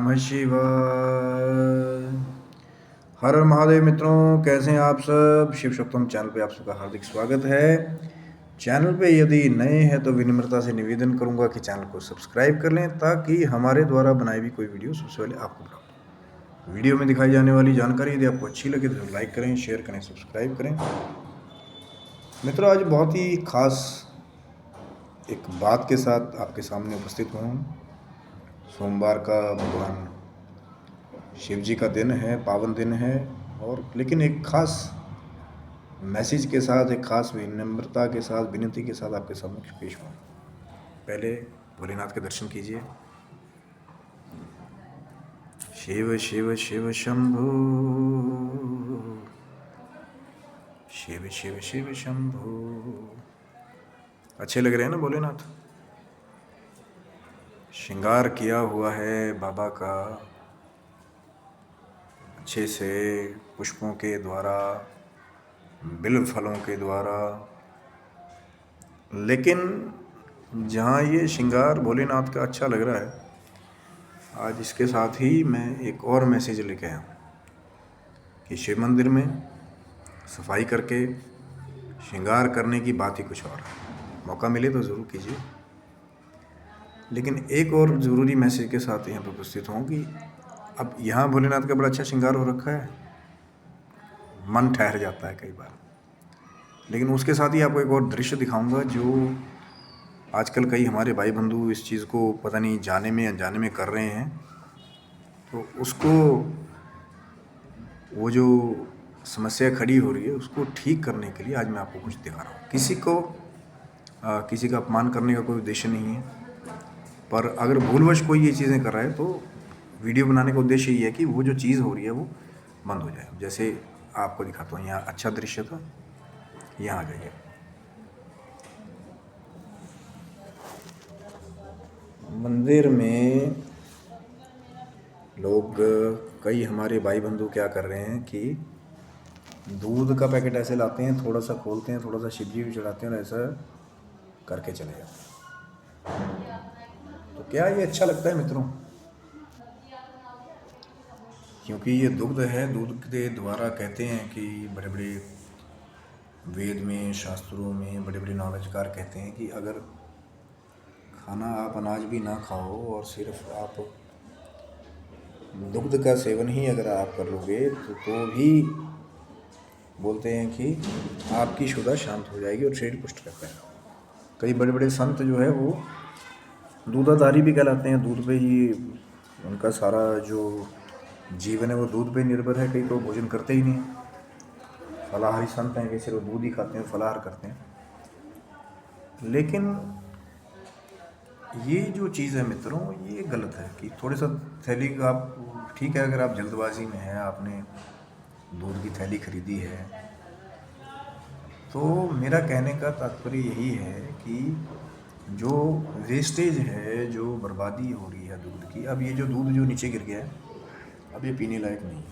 नमः शिवाय। हर हर महादेव। मित्रों, कैसे हैं आप सब? शिव शक्तम चैनल पे आप सबका हार्दिक स्वागत है। चैनल पे यदि नए हैं तो विनम्रता से निवेदन करूंगा कि चैनल को सब्सक्राइब कर लें ताकि हमारे द्वारा बनाई हुई कोई वीडियो सबसे पहले आपको प्राप्त हो। वीडियो में दिखाई जाने वाली जानकारी यदि आपको अच्छी लगे तो लाइक करें, शेयर करें, सब्सक्राइब करें। मित्रों, आज बहुत ही खास एक बात के साथ आपके सामने उपस्थित हूँ। सोमवार का भगवान शिव जी का दिन है, पावन दिन है, और लेकिन एक खास मैसेज के साथ, एक खास विनम्रता के साथ, विनती के साथ आपके सामने पेश हुआ। पहले भोलेनाथ के दर्शन कीजिए। शिव शिव शिव शंभु, शिव शिव शिव शंभु। अच्छे लग रहे हैं ना भोलेनाथ? श्रृंगार किया हुआ है बाबा का अच्छे से, पुष्पों के द्वारा, बिल्व फलों के द्वारा। लेकिन जहाँ ये श्रृंगार भोलेनाथ का अच्छा लग रहा है, आज इसके साथ ही मैं एक और मैसेज लेके आया कि शिव मंदिर में सफाई करके श्रृंगार करने की बात ही कुछ और है। मौका मिले तो ज़रूर कीजिए। लेकिन एक और ज़रूरी मैसेज के साथ यहाँ पर उपस्थित हूँ कि अब यहाँ भोलेनाथ का बड़ा अच्छा श्रृंगार हो रखा है, मन ठहर जाता है कई बार। लेकिन उसके साथ ही आपको एक और दृश्य दिखाऊंगा जो आजकल कई हमारे भाई बंधु इस चीज़ को पता नहीं जाने में अनजाने में कर रहे हैं। तो उसको, वो जो समस्या खड़ी हो रही है उसको ठीक करने के लिए आज मैं आपको कुछ दिखा रहा हूँ। किसी का अपमान करने का कोई उद्देश्य नहीं है, पर अगर भूलवश कोई ये चीज़ें कर रहा है तो वीडियो बनाने का उद्देश्य ये है कि वो जो चीज़ हो रही है वो बंद हो जाए। जैसे आपको दिखाता हूँ, यहाँ अच्छा दृश्य था, यहाँ आ जाइए। मंदिर में लोग, कई हमारे भाई बंधु क्या कर रहे हैं कि दूध का पैकेट ऐसे लाते हैं, थोड़ा सा खोलते हैं, थोड़ा सा शिव जी भी चढ़ाते हैं और ऐसा करके चले जाते हैं। तो क्या ये अच्छा लगता है मित्रों? क्योंकि ये दुग्ध है, दूध के द्वारा कहते हैं कि बड़े बड़े वेद में, शास्त्रों में बड़े बड़े नॉलेजकार कहते हैं कि अगर खाना आप अनाज भी ना खाओ और सिर्फ आप दुग्ध का सेवन ही अगर आप कर लोगे तो भी बोलते हैं कि आपकी क्षुधा शांत हो जाएगी और शरीर पुष्ट रहता है। कई बड़े बड़े संत जो है वो दूधाधारी भी कहलाते हैं, दूध पे ही उनका सारा जो जीवन है वो दूध पे निर्भर है। कई तो भोजन करते ही नहीं, फलाहारी संत हैं कि सिर्फ दूध ही खाते हैं, फलाहार करते हैं। लेकिन ये जो चीज़ है मित्रों, ये गलत है कि थोड़े सा थैली का आप, ठीक है अगर आप जल्दबाजी में हैं, आपने दूध की थैली खरीदी है, तो मेरा कहने का तात्पर्य यही है कि जो वेस्टेज है, जो बर्बादी हो रही है दूध की, अब ये जो दूध जो नीचे गिर गया है, अब ये पीने लायक नहीं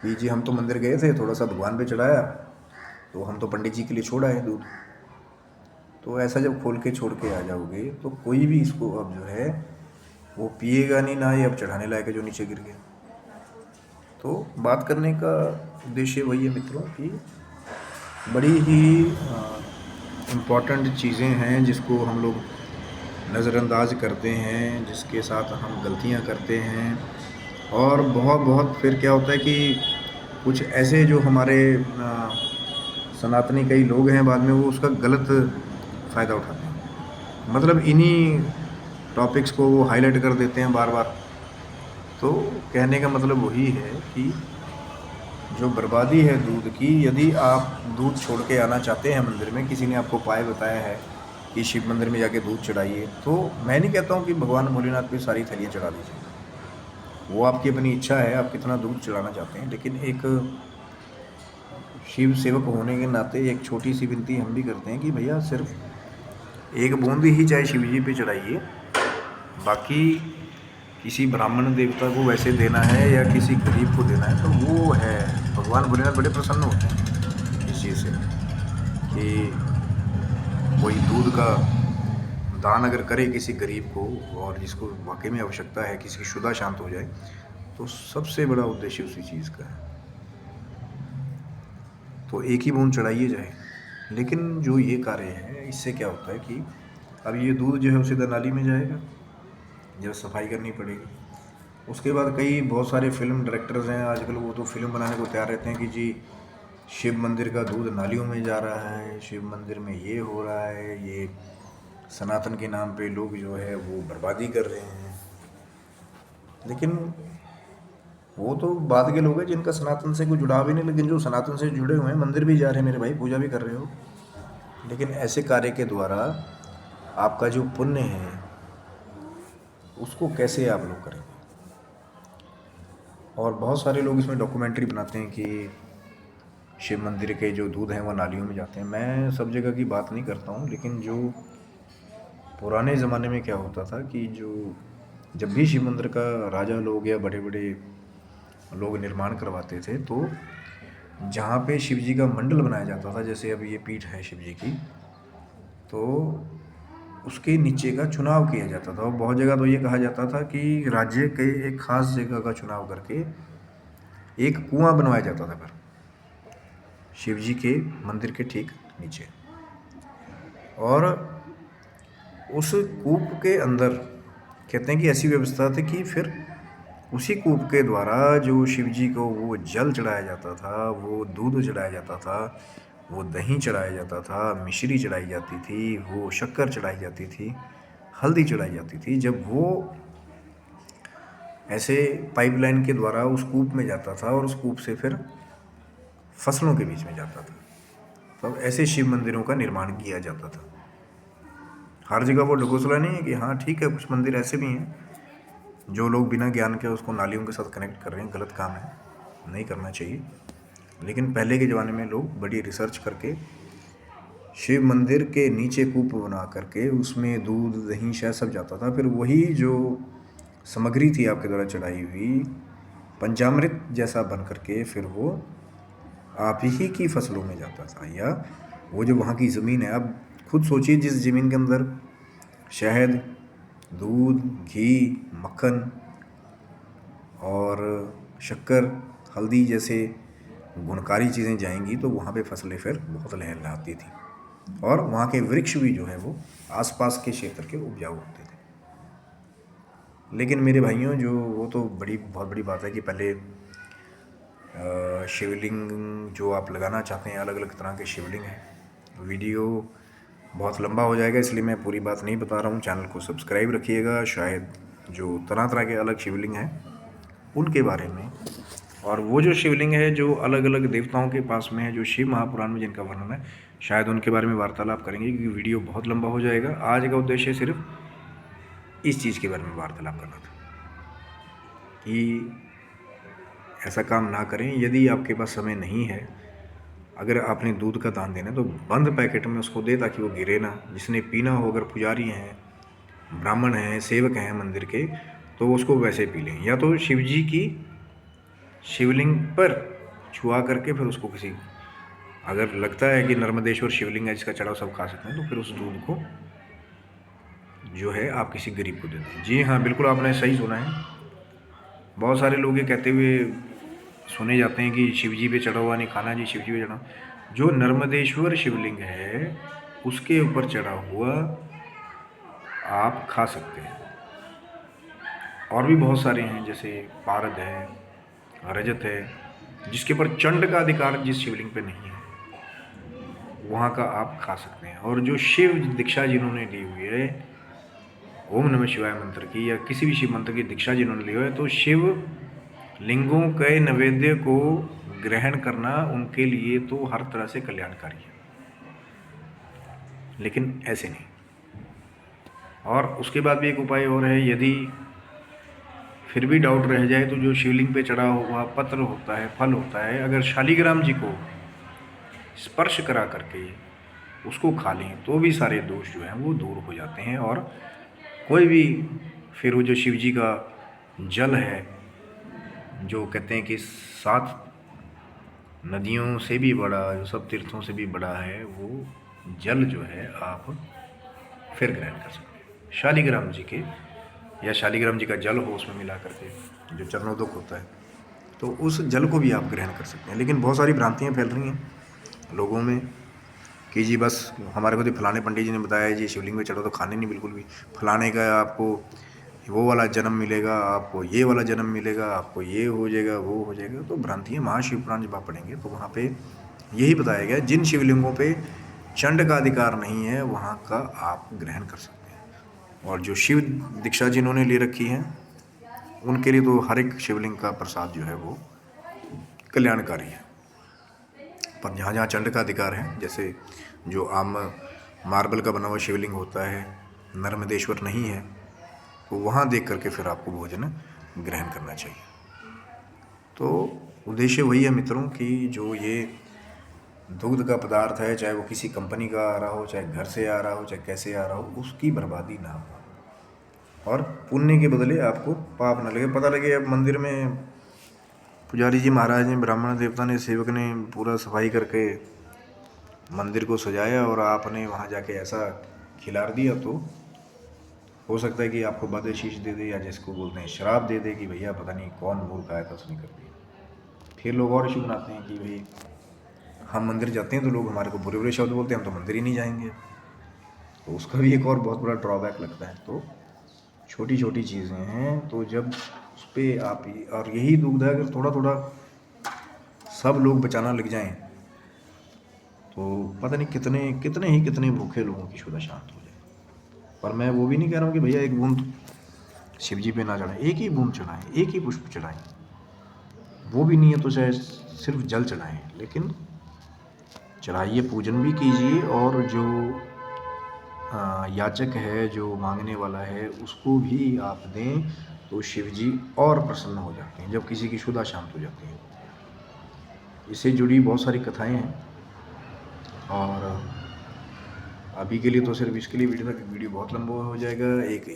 है। जी, हम तो मंदिर गए थे, थोड़ा सा भगवान पे चढ़ाया, तो हम तो पंडित जी के लिए छोड़ आए दूध। तो ऐसा जब खोल के छोड़ के आ जाओगे तो कोई भी इसको अब जो है वो पिएगा नहीं, ना ये अब चढ़ाने लायक है जो नीचे गिर गया। तो बात करने का उद्देश्य वही है मित्रों कि बड़ी ही इम्पॉर्टेंट चीज़ें हैं जिसको हम लोग नज़रअंदाज करते हैं, जिसके साथ हम गलतियां करते हैं। और बहुत फिर क्या होता है कि कुछ ऐसे जो हमारे सनातनी कई लोग हैं, बाद में वो उसका गलत फ़ायदा उठाते हैं। मतलब इन्हीं टॉपिक्स को वो हाईलाइट कर देते हैं बार बार। तो कहने का मतलब वही है कि जो बर्बादी है दूध की, यदि आप दूध छोड़ के आना चाहते हैं मंदिर में, किसी ने आपको उपाय बताया है कि शिव मंदिर में जाके दूध चढ़ाइए, तो मैं नहीं कहता हूँ कि भगवान भोलेनाथ पे सारी थैलियाँ चढ़ा दीजिए। वो आपकी अपनी इच्छा है, आप कितना दूध चढ़ाना चाहते हैं। लेकिन एक शिव सेवक होने के नाते एक छोटी सी विनती हम भी करते हैं कि भैया सिर्फ एक बूंद ही चाहे शिव जी पे चढ़ाइए, बाकी किसी ब्राह्मण देवता को वैसे देना है या किसी गरीब को देना है तो वो है, भगवान भोलेनाथ बड़े प्रसन्न होते हैं इस चीज़ से कि कोई दूध का दान अगर करे किसी गरीब को और जिसको वाकई में आवश्यकता है, किसी की क्षुधा शांत हो जाए, तो सबसे बड़ा उद्देश्य उसी चीज़ का है। तो एक ही बूंद चढ़ाइए जाए। लेकिन जो ये कार्य है, इससे क्या होता है कि अब ये दूध जो है वो सीधा नाली में जाएगा, जब सफाई करनी पड़ेगी। उसके बाद कई बहुत सारे फिल्म डायरेक्टर्स हैं आजकल, वो तो फिल्म बनाने को तैयार रहते हैं कि जी शिव मंदिर का दूध नालियों में जा रहा है, शिव मंदिर में ये हो रहा है, ये सनातन के नाम पे लोग जो है वो बर्बादी कर रहे हैं। लेकिन वो तो बाद के लोग हैं जिनका सनातन से कोई जुड़ाव ही नहीं, लेकिन जो सनातन से जुड़े हुए हैं, मंदिर भी जा रहे हैं मेरे भाई, पूजा भी कर रहे हो, लेकिन ऐसे कार्य के द्वारा आपका जो पुण्य है उसको कैसे आप लोग करेंगे। और बहुत सारे लोग इसमें डॉक्यूमेंट्री बनाते हैं कि शिव मंदिर के जो दूध हैं वो नालियों में जाते हैं। मैं सब जगह की बात नहीं करता हूँ, लेकिन जो पुराने ज़माने में क्या होता था कि जो जब भी शिव मंदिर का राजा लोग या बड़े बड़े लोग निर्माण करवाते थे, तो जहाँ पे शिव जी का मंडल बनाया जाता था, जैसे अब ये पीठ है शिव जी की, तो उसके नीचे का चुनाव किया जाता था। और बहुत जगह तो ये कहा जाता था कि राज्य के एक ख़ास जगह का चुनाव करके एक कुआं बनवाया जाता था फिर शिव जी के मंदिर के ठीक नीचे। और उस कूप के अंदर कहते हैं कि ऐसी व्यवस्था थी कि फिर उसी कूप के द्वारा जो शिव जी को वो जल चढ़ाया जाता था, वो दूध चढ़ाया जाता था, वो दही चढ़ाया जाता था, मिश्री चढ़ाई जाती थी, वो शक्कर चढ़ाई जाती थी, हल्दी चढ़ाई जाती थी। जब वो ऐसे पाइपलाइन के द्वारा उस कूप में जाता था और उस कूप से फिर फसलों के बीच में जाता था, तब ऐसे शिव मंदिरों का निर्माण किया जाता था। हर जगह वो ढकोसला नहीं है कि हाँ ठीक है, कुछ मंदिर ऐसे भी हैं जो लोग बिना ज्ञान के उसको नालियों के साथ कनेक्ट कर रहे हैं, गलत काम है, नहीं करना चाहिए। लेकिन पहले के ज़माने में लोग बड़ी रिसर्च करके शिव मंदिर के नीचे कूप बना करके उसमें दूध दही शहद सब जाता था, फिर वही जो सामग्री थी आपके द्वारा चढ़ाई हुई पंचामृत जैसा बन करके फिर वो आप ही की फसलों में जाता था, या वो जो वहाँ की ज़मीन है, अब खुद सोचिए जिस ज़मीन के अंदर शहद, दूध, घी, मक्खन और शक्कर, हल्दी जैसे गुणकारी चीज़ें जाएंगी, तो वहाँ पे फसलें फिर बहुत लहलहाती थी और वहाँ के वृक्ष भी जो है वो आसपास के क्षेत्र के उपजाऊ होते थे। लेकिन मेरे भाइयों, जो वो तो बहुत बड़ी बात है कि पहले शिवलिंग जो आप लगाना चाहते हैं, अलग अलग तरह के शिवलिंग हैं। वीडियो बहुत लंबा हो जाएगा, इसलिए मैं पूरी बात नहीं बता रहा हूँ। चैनल को सब्सक्राइब रखिएगा, शायद जो तरह तरह के अलग शिवलिंग हैं उनके बारे में, और वो जो शिवलिंग है जो अलग अलग देवताओं के पास में है, जो शिव महापुराण में जिनका वर्णन है, शायद उनके बारे में वार्तालाप करेंगे, क्योंकि वीडियो बहुत लंबा हो जाएगा। आज का उद्देश्य सिर्फ इस चीज़ के बारे में वार्तालाप करना था कि ऐसा काम ना करें। यदि आपके पास समय नहीं है, अगर आपने दूध का दान देना है तो बंद पैकेट में उसको दे, ताकि वो गिरे ना। जिसने पीना हो, अगर पुजारी हैं, ब्राह्मण हैं, सेवक हैं मंदिर के, तो वो उसको वैसे पी लें, या तो शिव जी की शिवलिंग पर छुआ करके फिर उसको किसी, अगर लगता है कि नर्मदेश्वर शिवलिंग है जिसका चढ़ाव सब खा सकते हैं, तो फिर उस दूध को जो है आप किसी गरीब को दे दें। जी हाँ, बिल्कुल आपने सही सुना है। बहुत सारे लोग ये कहते हुए सुने जाते हैं कि शिव जी पे चढ़ा हुआ नहीं खाना जी, शिव जी पे चढ़ा। जो नर्मदेश्वर शिवलिंग है उसके ऊपर चढ़ा हुआ आप खा सकते हैं। और भी बहुत सारे हैं, जैसे पारद है, रजत है, जिसके ऊपर चंड का अधिकार जिस शिवलिंग पे नहीं है, वहाँ का आप खा सकते हैं। और जो शिव दीक्षा जिन्होंने ली हुई है, ओम नमः शिवाय मंत्र की या किसी भी शिव मंत्र की दीक्षा जिन्होंने ली हुई है, तो शिव लिंगों के नैवेद्य को ग्रहण करना उनके लिए तो हर तरह से कल्याणकारी है, लेकिन ऐसे नहीं। और उसके बाद भी एक उपाय और है, यदि फिर भी डाउट रह जाए तो जो शिवलिंग पे चढ़ा हुआ पत्र होता है, फल होता है, अगर शालिग्राम जी को स्पर्श करा करके उसको खा लें तो भी सारे दोष जो हैं वो दूर हो जाते हैं। और कोई भी फिर वो जो शिव जी का जल है, जो कहते हैं कि 7 नदियों से भी बड़ा, जो सब तीर्थों से भी बड़ा है, वो जल जो है आप फिर ग्रहण कर सकते हैं। शालिग्राम जी के, या शालिग्राम जी का जल हो उसमें मिला करके जो चरणोदक होता है, तो उस जल को भी आप ग्रहण कर सकते हैं। लेकिन बहुत सारी भ्रांतियाँ फैल रही हैं लोगों में कि जी बस हमारे को तो फलाने पंडित जी ने बताया जी शिवलिंग में चढ़ो तो खाने नहीं, बिल्कुल भी। फलाने का आपको वो वाला जन्म मिलेगा, आपको ये वाला जन्म मिलेगा, आपको ये हो जाएगा, वो हो जाएगा। तो भ्रांतियाँ, महाशिव पुराण जब आप पढ़ेंगे तो वहाँ पे यही बताया गया, जिन शिवलिंगों पे चंड का अधिकार नहीं है वहाँ का आप ग्रहण कर सकते हैं। और जो शिव दीक्षा जिन्होंने ले रखी है उनके लिए तो हर एक शिवलिंग का प्रसाद जो है वो कल्याणकारी है। पर जहाँ जहाँ चंड का अधिकार है, जैसे जो आम मार्बल का बना हुआ शिवलिंग होता है, नर्मदेश्वर नहीं है, तो वहाँ देख करके फिर आपको भोजन ग्रहण करना चाहिए। तो उद्देश्य वही है मित्रों कि जो ये दुग्ध का पदार्थ है, चाहे वो किसी कंपनी का आ रहा हो, चाहे घर से आ रहा हो, चाहे कैसे आ रहा हो, उसकी बर्बादी ना हो और पुण्य के बदले आपको पाप ना लगे। पता लगे अब मंदिर में पुजारी जी महाराज ने, ब्राह्मण देवता ने, सेवक ने पूरा सफाई करके मंदिर को सजाया और आपने वहाँ जाके ऐसा खिलाड़ दिया, तो हो सकता है कि आपको बदशीश दे दे, या जिसको बोलते हैं श्राप दे दे कि भैया पता नहीं कौन मूर्ख आया था उसने कर दिया। फिर लोग और इशू बनाते हैं कि भाई हम मंदिर जाते हैं तो लोग हमारे को बुरे बुरे शब्द बोलते हैं, हम तो मंदिर ही नहीं जाएंगे। तो उसका भी एक और बहुत बड़ा ड्रॉबैक लगता है। तो छोटी छोटी चीज़ें हैं, तो जब उस पर आप, और यही दुग्ध है, अगर थोड़ा थोड़ा सब लोग बचाना लग जाएं तो पता नहीं कितने भूखे लोगों की क्षुधा शांत हो जाए। पर मैं वो भी नहीं कह रहा हूँ कि भैया एक बूंद शिव जी पे ना चढ़ाएं, एक ही बूंद चढ़ाएं, एक ही पुष्प चढ़ाएं, वो भी नहीं है तो चाहे सिर्फ जल चढ़ाएं, लेकिन चढ़ाइए, पूजन भी कीजिए। और जो याचक है, जो मांगने वाला है, उसको भी आप दें तो शिव जी और प्रसन्न हो जाते हैं जब किसी की क्षुधा शांत हो जाती है। इससे जुड़ी बहुत सारी कथाएं हैं, और अभी के लिए तो सिर्फ इसके लिए वीडियो बहुत लंबा हो जाएगा।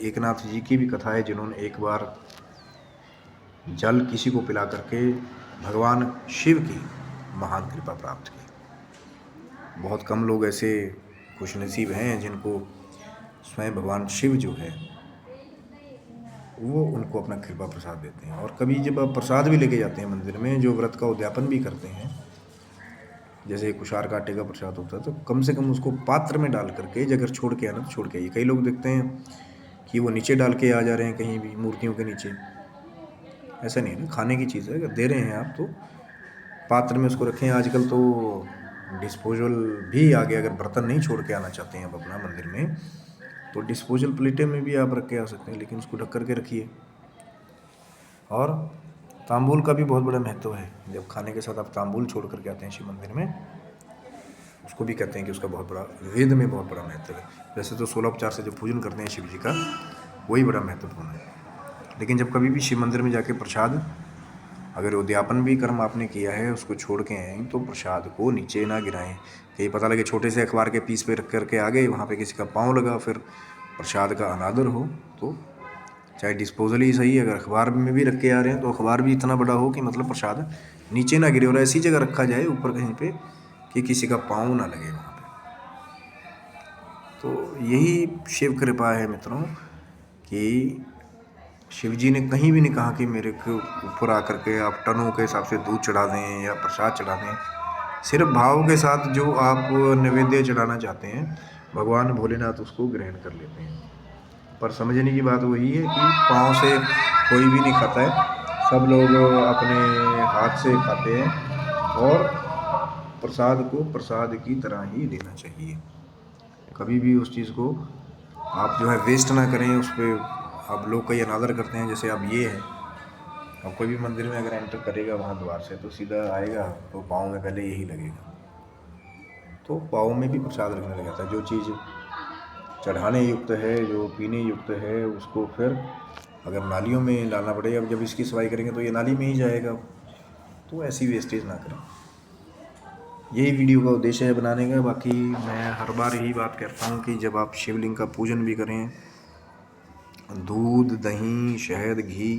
एकनाथ जी की भी कथा है, जिन्होंने एक बार जल किसी को पिला करके भगवान शिव की महान कृपा प्राप्त की। बहुत कम लोग ऐसे खुशनसीब हैं जिनको स्वयं भगवान शिव जो है वो उनको अपना कृपा प्रसाद देते हैं। और कभी जब आप प्रसाद भी लेके जाते हैं मंदिर में, जो व्रत का उद्यापन भी करते हैं, जैसे कुशार का आटे का प्रसाद होता है, तो कम से कम उसको पात्र में डाल करके अगर छोड़ के आना तो छोड़ के आइए। कई लोग देखते हैं कि वो नीचे डाल के आ जा रहे हैं कहीं भी, मूर्तियों के नीचे। ऐसा नहीं है ना, खाने की चीज़ है, अगर दे रहे हैं आप तो पात्र में उसको रखें। आजकल तो डिस्पोजल भी आ गया, अगर बर्तन नहीं छोड़ के आना चाहते हैं आप अपना मंदिर में, तो डिस्पोजल प्लेटें में भी आप रख के आ सकते हैं, लेकिन उसको ढक करके रखिए। और तांबूल का भी बहुत बड़ा महत्व है। जब खाने के साथ आप तांबूल छोड़ करके आते हैं शिव मंदिर में, उसको भी कहते हैं कि उसका बहुत बड़ा, वेद में बहुत बड़ा महत्व है। वैसे तो 16 उपचार से जो पूजन करते हैं शिव जी का, वही बड़ा महत्वपूर्ण है। लेकिन जब कभी भी शिव मंदिर में जाके प्रसाद, अगर उद्यापन भी कर्म आपने किया है, उसको छोड़ के आएँ तो प्रसाद को नीचे ना गिराएं। कहीं पता लगे छोटे से अखबार के पीस पे रख करके आ गए, वहाँ पे किसी का पाँव लगा, फिर प्रसाद का अनादर हो, तो चाहे डिस्पोजल ही सही, अगर अखबार में भी रख के आ रहे हैं तो अखबार भी इतना बड़ा हो कि मतलब प्रसाद नीचे ना गिरे, और ऐसी जगह रखा जाए ऊपर कहीं पे कि किसी का पाँव ना लगे वहाँ पे। तो यही शिव कृपा है मित्रों, कि शिव जी ने कहीं भी नहीं कहा कि मेरे को ऊपर आकर के आप टनों के हिसाब से दूध चढ़ा दें या प्रसाद चढ़ा दें। सिर्फ भाव के साथ जो आप नैवेद्य चढ़ाना चाहते हैं, भगवान भोलेनाथ उसको ग्रहण कर लेते हैं। पर समझने की बात वही है कि पाँव से कोई भी नहीं खाता है, सब लोग अपने हाथ से खाते हैं, और प्रसाद को प्रसाद की तरह ही लेना चाहिए। कभी भी उस चीज़ को आप जो है वेस्ट ना करें। उस पर अब लोग कई अनादर करते हैं, जैसे अब ये है, अब कोई भी मंदिर में अगर एंटर करेगा वहाँ द्वार से, तो सीधा आएगा तो पाँव में पहले यही लगेगा, तो पाँव में भी प्रसाद लगने लग जाता है। जो चीज़ चढ़ाने युक्त है, जो पीने युक्त है, उसको फिर अगर नालियों में डालना पड़ेगा, अब जब इसकी सफाई करेंगे तो ये नाली में ही जाएगा। तो ऐसी वेस्टेज ना करें, यही वीडियो का उद्देश्य है बनाने का। बाकी मैं हर बार यही बात कहता हूँ कि जब आप शिवलिंग का पूजन भी करें, दूध, दही, शहद, घी,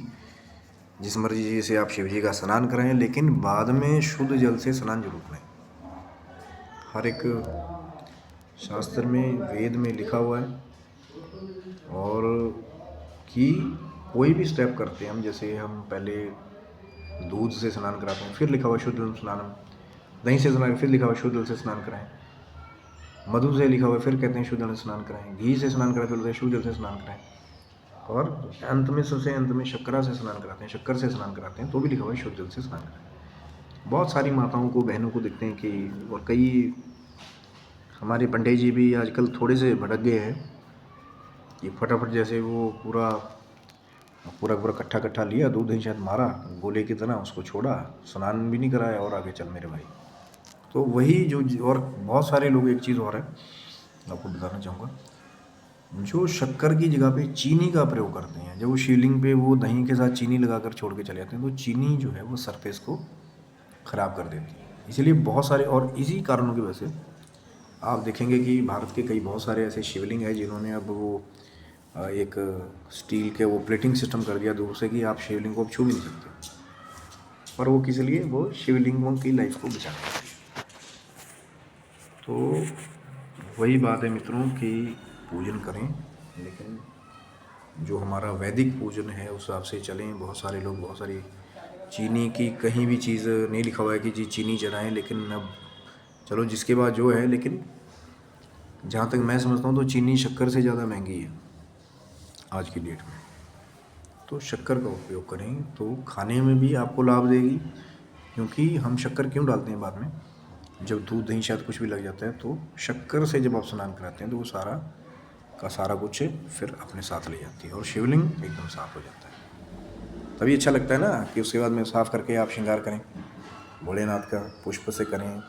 जिस मर्जी से आप शिव जी का स्नान करें, लेकिन बाद में शुद्ध जल से स्नान जरूर करें। हर एक शास्त्र में, वेद में लिखा हुआ है और कि कोई भी स्टेप करते हैं हम, जैसे हम पहले दूध से स्नान कराते हैं, फिर लिखा हुआ शुद्ध जल स्नानम, दही से स्नान फिर लिखा हुआ शुद्ध जल से स्नान कराएं, मधु से लिखा हुआ फिर कहते हैं शुद्ध जल से स्नान कराएं, घी से स्नान कराते हैं शुद्ध जल से स्नान कराएं, और अंत में सबसे अंत में शक्करा से स्नान कराते हैं, शक्कर से स्नान कराते हैं, तो भी लिखा हुआ है शुद्ध जल से स्नान कराएं। बहुत सारी माताओं को, बहनों को दिखते हैं कि, और कई हमारे पंडित जी भी आजकल थोड़े से भटक गए हैं कि फटाफट जैसे वो पूरा पूरा पूरा कट्ठा कट्ठा लिया, दूध ही शायद मारा गोले की तरह, उसको छोड़ा, स्नान भी नहीं कराया और आगे चल मेरे भाई। तो वही जो, और बहुत सारे लोग, एक चीज़ और है आपको बताना चाहूँगा, जो शक्कर की जगह पे चीनी का प्रयोग करते हैं, जब वो शिवलिंग पे वो दही के साथ चीनी लगाकर छोड़ के चले जाते हैं, तो चीनी जो है वो सरफेस को ख़राब कर देती है। इसीलिए बहुत सारे, और इसी कारणों की वजह से आप देखेंगे कि भारत के कई बहुत सारे ऐसे शिवलिंग हैं जिन्होंने अब वो एक स्टील के वो प्लेटिंग सिस्टम कर दिया दूर से कि आप शिवलिंग को अब छू भी नहीं सकते, पर वो किस लिए, वो शिवलिंगों की लाइफ को बचाते हैं। तो वही बात है मित्रों कि पूजन करें, लेकिन जो हमारा वैदिक पूजन है उस हिसाब से चलें। बहुत सारे लोग, बहुत सारी चीनी की कहीं भी चीज़ नहीं लिखा हुआ है कि जी चीनी चढ़ाएं, लेकिन अब चलो जिसके बाद जो है, लेकिन जहाँ तक मैं समझता हूँ तो चीनी शक्कर से ज़्यादा महंगी है आज की डेट में। तो शक्कर का उपयोग करें तो खाने में भी आपको लाभ देगी, क्योंकि हम शक्कर क्यों डालते हैं बाद में, जब दूध दही शायद कुछ भी लग जाता है, तो शक्कर से जब आप स्नान कराते हैं तो वो सारा का सारा कुछ फिर अपने साथ ले जाती है और शिवलिंग एकदम साफ हो जाता है। तभी अच्छा लगता है ना कि उसके बाद में साफ़ करके आप श्रृंगार करें भोलेनाथ का, पुष्प से करें,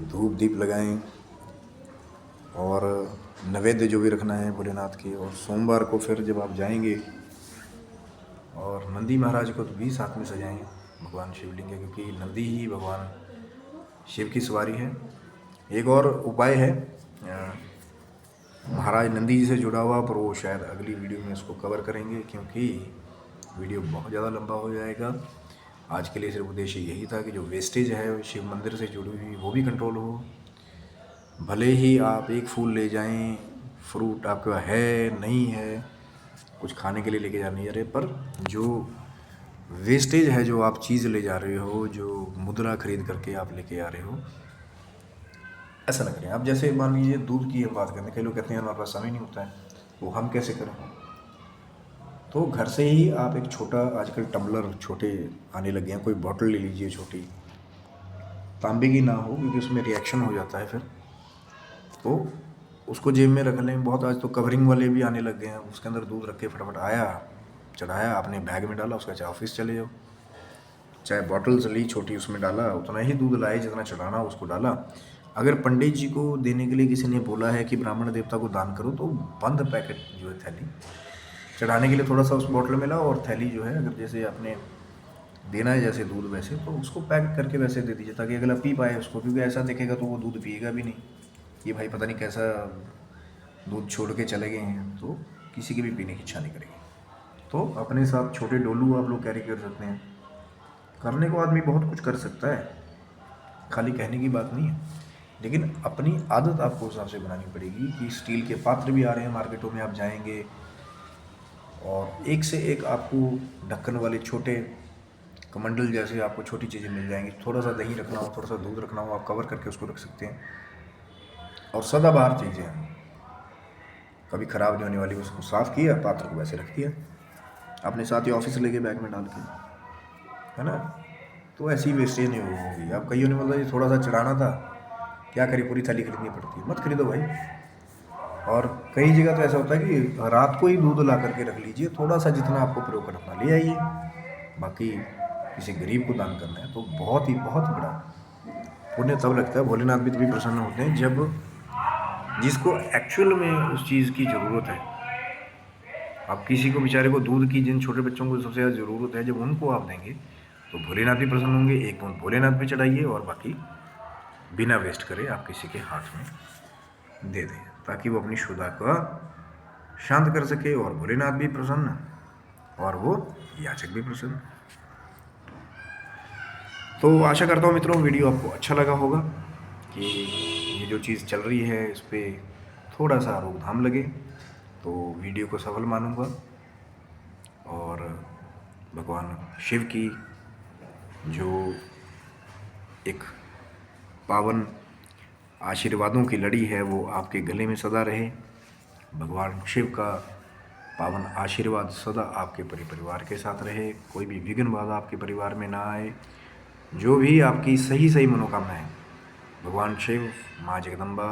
धूप दीप लगाएं, और नैवेद्य जो भी रखना है भोलेनाथ की। और सोमवार को फिर जब आप जाएंगे, और नंदी महाराज को तो भी साथ में सजाएं, भगवान शिवलिंग है, क्योंकि नंदी ही भगवान शिव की सवारी है। एक और उपाय है महाराज नंदी जी से जुड़ा हुआ, पर वो शायद अगली वीडियो में इसको कवर करेंगे, क्योंकि वीडियो बहुत ज़्यादा लंबा हो जाएगा। आज के लिए सिर्फ उद्देश्य यही था कि जो वेस्टेज है शिव मंदिर से जुड़ी हुई वो भी कंट्रोल हो। भले ही आप एक फूल ले जाएं, फ्रूट आपके पास है नहीं है, कुछ खाने के लिए लेके जा नहीं जा रहे, पर जो वेस्टेज है, जो आप चीज़ ले जा रहे हो, जो मुद्रा खरीद करके आप लेके आ रहे हो, ऐसा ना करें। आप जैसे मान लीजिए दूध की हम बात करें, कई लोग कहते हैं हमारे पास समय नहीं होता है, वो हम कैसे करें। तो घर से ही आप एक छोटा, आजकल टम्बलर छोटे आने लगे हैं, कोई बॉटल ले लीजिए छोटी, तांबे की ना हो क्योंकि उसमें रिएक्शन हो जाता है फिर, तो उसको जेब में रख लें। बहुत आज तो कवरिंग वाले भी आने लग गए हैं, उसके अंदर दूध रख के फटाफट आया, चढ़ाया, आपने बैग में डाला, उसका चाहे ऑफिस चले जाओ, चाहे बॉटल्स ली छोटी, उसमें डाला, उतना ही दूध लाए जितना चढ़ाना उसको डाला। अगर पंडित जी को देने के लिए किसी ने बोला है कि ब्राह्मण देवता को दान करो, तो बंद पैकेट जो है थैली चढ़ाने के लिए थोड़ा सा उस बॉटल में लाओ, और थैली जो है अगर जैसे आपने देना है जैसे दूध वैसे, तो उसको पैक करके वैसे दे दीजिए, ताकि अगला पी पाए उसको, क्योंकि ऐसा देखेगा तो वो दूध पिएगा भी नहीं, ये भाई पता नहीं कैसा दूध छोड़ के चले गए हैं, तो किसी की भी पीने की इच्छा नहीं करेगी। तो अपने साथ छोटे डोलू आप लोग कैरी कर सकते हैं। करने को आदमी बहुत कुछ कर सकता है, खाली कहने की बात नहीं है, लेकिन अपनी आदत आपको उस हिसाब से बनानी पड़ेगी कि स्टील के पात्र भी आ रहे हैं मार्केटों में, आप जाएंगे और एक से एक आपको ढक्कन वाले छोटे कमंडल जैसे आपको छोटी चीज़ें मिल जाएंगी। थोड़ा सा दही रखना हो, थोड़ा सा दूध रखना हो, आप कवर करके उसको रख सकते हैं। और सदाबहार चीज़ें हैं, कभी ख़राब नहीं होने वाली, उसको साफ़ किया, पात्र को वैसे रख दिया, अपने साथ ही ऑफिस लेके बैग में डाल के, है ना। तो ऐसी वेस्टेज नहीं होगी। आप कहीं नहीं, मतलब ये थोड़ा सा चढ़ाना था, क्या करिए, पूरी थाली खरीदनी पड़ती है, मत खरीदो भाई। और कई जगह तो ऐसा होता है कि रात को ही दूध ला करके रख लीजिए, थोड़ा सा जितना आपको प्रयोग करना ले आइए, बाकी किसी गरीब को दान करना है तो बहुत बड़ा पुण्य तब लगता है। भोलेनाथ भी तभी प्रसन्न होते हैं जब जिसको एक्चुअल में उस चीज़ की ज़रूरत है। आप किसी को बेचारे को दूध की, जिन छोटे बच्चों को सबसे ज़्यादा ज़रूरत है, जब उनको आप देंगे तो भोलेनाथ भी प्रसन्न होंगे। एक बूंद भोलेनाथ पे चढ़ाइए और बाकी बिना वेस्ट करे आप किसी के हाथ में दे दें, ताकि वो अपनी शुदा का शांत कर सके, और भोलेनाथ भी प्रसन्न और वो याचक भी प्रसन्न। तो आशा करता हूँ मित्रों वीडियो आपको अच्छा लगा होगा, कि ये जो चीज़ चल रही है इस पर थोड़ा सा रोकथाम लगे। तो वीडियो को सफल मानूंगा और भगवान शिव की जो एक पावन आशीर्वादों की लड़ी है वो आपके गले में सदा रहे। भगवान शिव का पावन आशीर्वाद सदा आपके परिवार के साथ रहे। कोई भी विघ्न बाधा आपके परिवार में ना आए। जो भी आपकी सही मनोकामनाएं भगवान शिव, माँ जगदम्बा,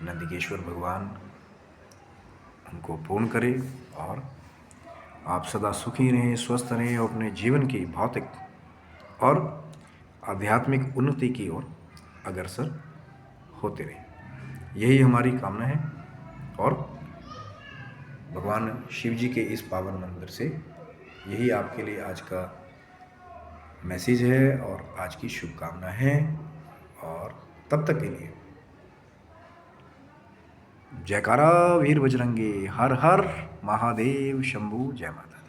नंदिकेश्वर भगवान उनको पूर्ण करे और आप सदा सुखी रहें, स्वस्थ रहें और अपने जीवन की भौतिक और आध्यात्मिक उन्नति की ओर अग्रसर होते रहें। यही हमारी कामना है और भगवान शिव जी के इस पावन मंदिर से यही आपके लिए आज का मैसेज है और आज की शुभकामना है। और तब तक के लिए जयकारा वीर बजरंगी, हर हर महादेव शंभू, जय माता।